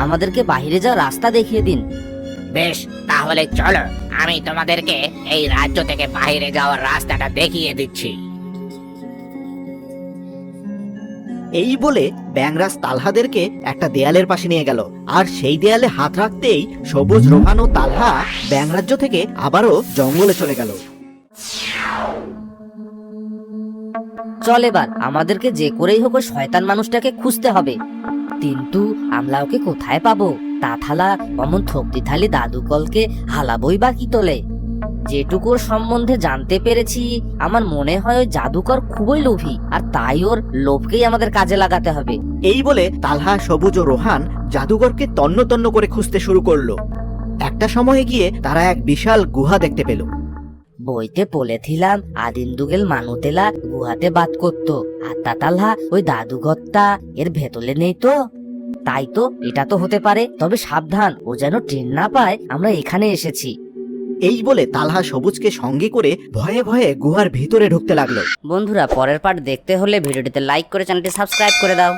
আমাদেরকে বাইরে যাওয়ার রাস্তা দেখিয়ে দিন। বেশ, তাহলে চলো, আমি তোমাদেরকে এই রাজ্য থেকে বাইরে যাওয়ার রাস্তাটা দেখিয়ে দিচ্ছি। এই বলে ব্যাঙরাজ তালহাদেরকে একটা দেয়ালের পাশে নিয়ে গেল, আর সেই দেয়ালে হাত রাখতেই সবুজ, রোহান ও তালহা ব্যাঙরাজ্য থেকে আবারও জঙ্গলে চলে গেল। চল এবার আমাদেরকে যে করেই হোক ওই শয়তান মানুষটাকে খুঁজতে হবে। কিন্তু আমরা ওকে কোথায় পাবো? তাথালা অমন থক্তিথালি দাদুকলকে হালাবই বা কি তোলে? যেটুকুর সম্বন্ধে জানতে পেরেছি, আমার মনে হয় ওই জাদুকর খুবই লোভী, আর তাই ওর লোভকেই আমাদের কাজে লাগাতে হবে। এই বলে তালহা, সবুজ ও রোহান জাদুঘরকে তন্ন তন্ন করে খুঁজতে শুরু করলো। একটা সময়ে গিয়ে তারা এক বিশাল গুহা দেখতে পেল। বইতে পড়েছিলাম আদিম যুগের মানুতেলা গুহাতে বাদ করতো, আর তাতালহা ওই দাদুঘরটা এর ভেতরে নেই তো? তাই তো, এটা তো হতে পারে। তবে সাবধান, ও যেন ট্রেন না পায় আমরা এখানে এসেছি। এই বলে তালহা সবুজকে সঙ্গে করে ভয়ে ভয়ে গুহার ভিতরে ঢুকতে লাগলো। বন্ধুরা, পরের পার্ট দেখতে হলে ভিডিওটিতে লাইক করে চ্যানেলটি সাবস্ক্রাইব করে দাও।